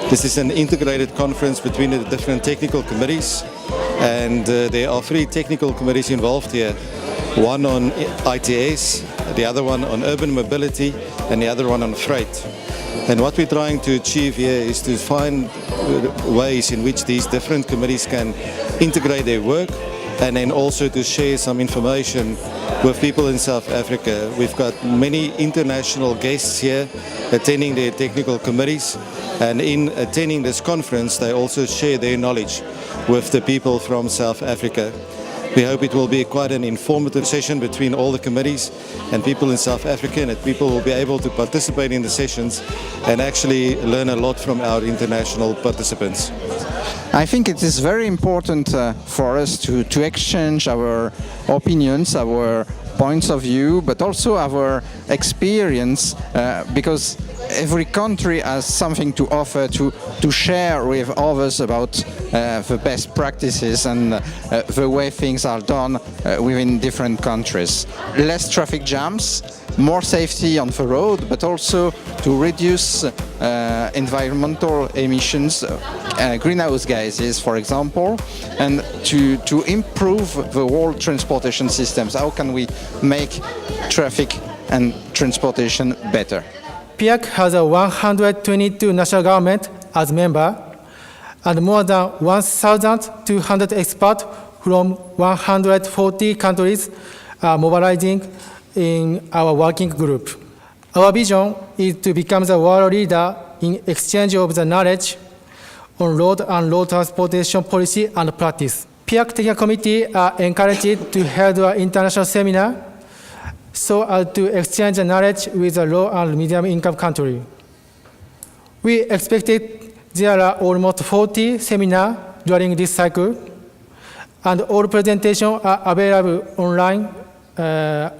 This is an integrated conference between the different technical committees, and there are 3 technical committees involved here. One on ITS, the other one on urban mobility, and the other one on freight. And what we're trying to achieve here is to find ways in which these different committees can integrate their work, and then also to share some information with people in South Africa. We've got many international guests here attending their technical committees, and in attending this conference they also share their knowledge with the people from South Africa. We hope it will be quite an informative session between all the committees and people in South Africa, and that people will be able to participate in the sessions and actually learn a lot from our international participants. I think it is very important for us to exchange our opinions, our points of view, but also our experience, because every country has something to offer, to share with others about the best practices and the way things are done within different countries. Less traffic jams, more safety on the road, but also to reduce environmental emissions, greenhouse gases, for example, and to improve the whole transportation systems. How can we make traffic and transportation better? PIARC has a 122 national government as member, and more than 1,200 experts from 140 countries are mobilizing in our working group. Our vision is to become the world leader in exchange of the knowledge on road and road transportation policy and practice. PIARC Technical Committee are encouraged to hold an international seminar so as to exchange knowledge with the low and medium income country. We expected there are almost 40 seminars during this cycle, and all presentations are available online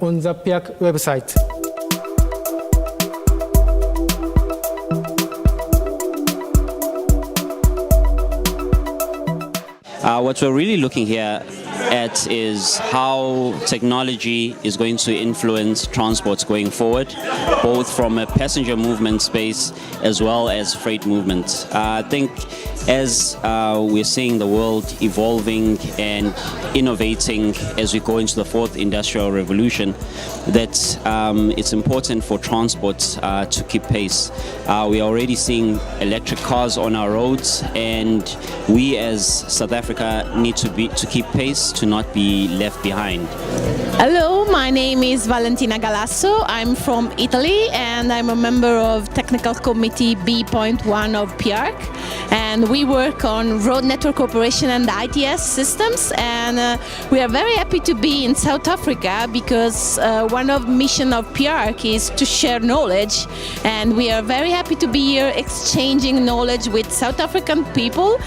on the PIARC website. What we're really looking here at is how technology is going to influence transports going forward, both from a passenger movement space as well as freight movement. I think as we're seeing the world evolving and innovating as we go into the 4th industrial revolution, that it's important for transport to keep pace. We are already seeing electric cars on our roads, and we as South Africa need to keep pace, to not be left behind. Hello, my name is Valentina Galasso. I'm from Italy, and I'm a member of Technical Committee B.1 of PIARC, and we work on road network operation and ITS systems, and we are very happy to be in South Africa because one of the mission of PIARC is to share knowledge, and we are very happy to be here exchanging knowledge with South African people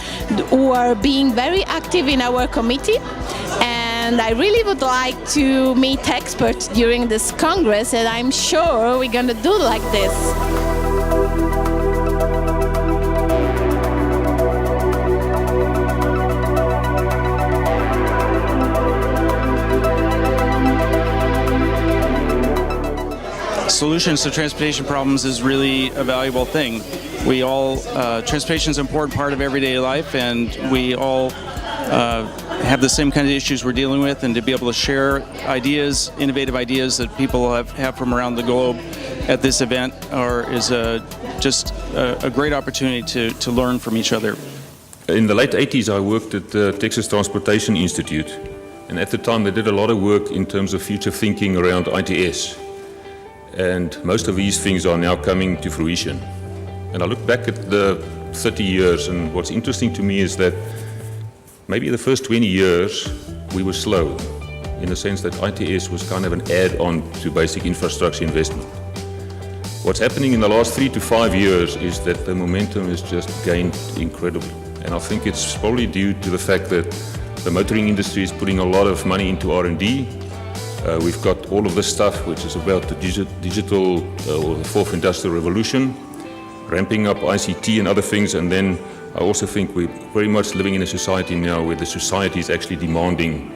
who are being very active in our committee. And I really would like to meet experts during this Congress, and I'm sure we're going to do like this. Solutions to transportation problems is really a valuable thing. We all, transportation is an important part of everyday life, and we all have the same kind of issues we're dealing with, and to be able to share ideas, innovative ideas that people have from around the globe at this event is just a great opportunity to learn from each other. In the late 80s, I worked at the Texas Transportation Institute, and at the time they did a lot of work in terms of future thinking around ITS, and most of these things are now coming to fruition. And I look back at the 30 years, and what's interesting to me is that maybe the first 20 years we were slow, in the sense that ITS was kind of an add-on to basic infrastructure investment. What's happening in the last 3 to 5 years is that the momentum has just gained incredibly. And I think it's probably due to the fact that the motoring industry is putting a lot of money into R&D. We've got all of this stuff which is about the digital or the 4th industrial revolution, ramping up ICT and other things, and then I also think we're very much living in a society now where the society is actually demanding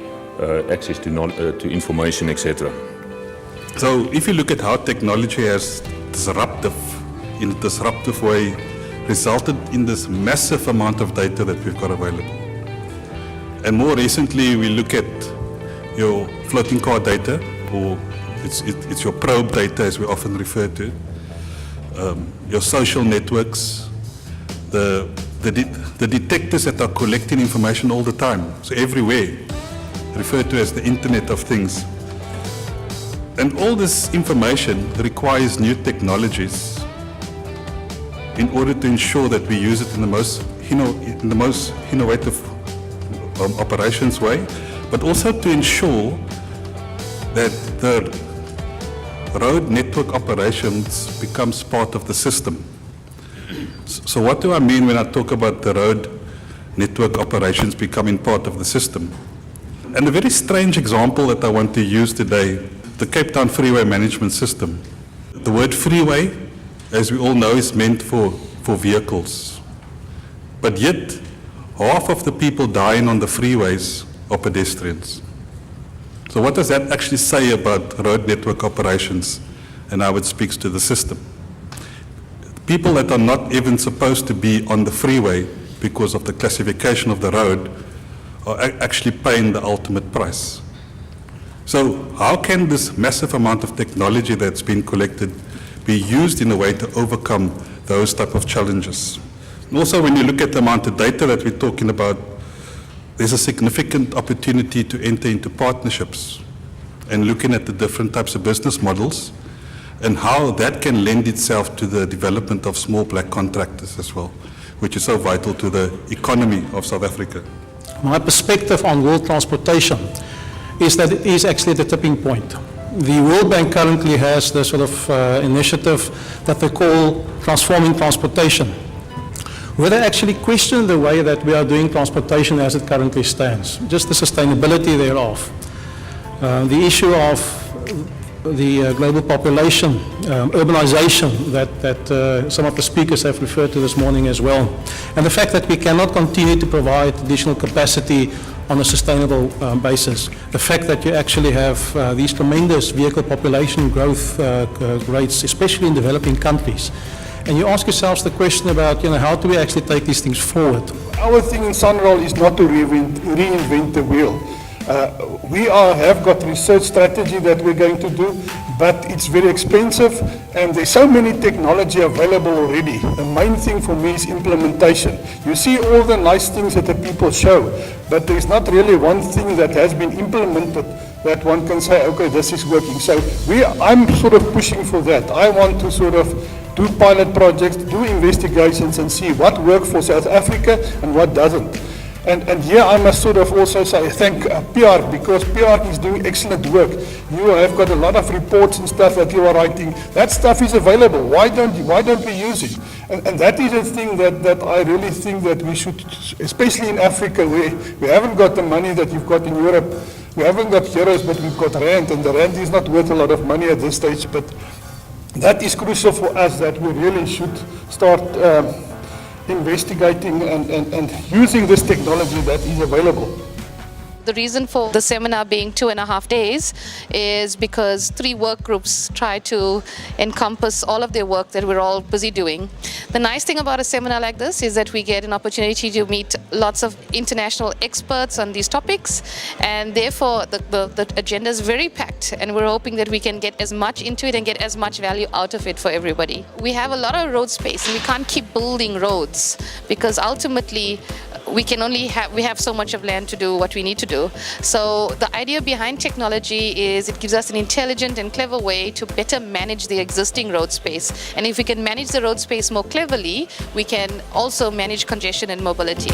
access to information, etc. So if you look at how technology has in a disruptive way resulted in this massive amount of data that we've got available. And more recently, we look at your floating car data, or it's your probe data as we often refer to, your social networks, the detectors that are collecting information all the time, so everywhere, referred to as the Internet of Things. And all this information requires new technologies in order to ensure that we use it in the most innovative operations way, but also to ensure that the road network operations becomes part of the system. So what do I mean when I talk about the road network operations becoming part of the system? And a very strange example that I want to use today, the Cape Town Freeway Management System. The word freeway, as we all know, is meant for vehicles. But yet, half of the people dying on the freeways are pedestrians. So what does that actually say about road network operations and how it speaks to the system? People that are not even supposed to be on the freeway because of the classification of the road are actually paying the ultimate price. So how can this massive amount of technology that's been collected be used in a way to overcome those type of challenges? And also, when you look at the amount of data that we're talking about, there's a significant opportunity to enter into partnerships and looking at the different types of business models and how that can lend itself to the development of small black contractors as well, which is so vital to the economy of South Africa. My perspective on world transportation is that it is actually the tipping point. The World Bank currently has the sort of initiative that they call transforming transportation, where they actually question the way that we are doing transportation as it currently stands, just the sustainability thereof. The issue of the global population, urbanization that some of the speakers have referred to this morning as well, and the fact that we cannot continue to provide additional capacity on a sustainable basis. The fact that you actually have these tremendous vehicle population growth rates, especially in developing countries. And you ask yourselves the question about, how do we actually take these things forward? Our thing in Sanral is not to reinvent the wheel. We have got research strategy that we're going to do, but it's very expensive and there's so many technology available already. The main thing for me is implementation. You see all the nice things that the people show, but there's not really one thing that has been implemented that one can say, okay, this is working. So I'm sort of pushing for that. I want to sort of do pilot projects, do investigations and see what works for South Africa and what doesn't. And here I must sort of also say thank PIARC, because PIARC is doing excellent work. You have got a lot of reports and stuff that you are writing. That stuff is available. Why don't we use it? And that is a thing that I really think that we should, especially in Africa, where we haven't got the money that you've got in Europe. We haven't got euros, but we've got rand, and the rand is not worth a lot of money at this stage. But that is crucial for us, that we really should start investigating and using this technology that is available. The reason for the seminar being 2.5 days is because 3 work groups try to encompass all of their work that we're all busy doing. The nice thing about a seminar like this is that we get an opportunity to meet lots of international experts on these topics, and therefore the agenda is very packed, and we're hoping that we can get as much into it and get as much value out of it for everybody. We have a lot of road space and we can't keep building roads because ultimately we have so much of land to do what we need to do. So the idea behind technology is it gives us an intelligent and clever way to better manage the existing road space. And if we can manage the road space more cleverly, we can also manage congestion and mobility.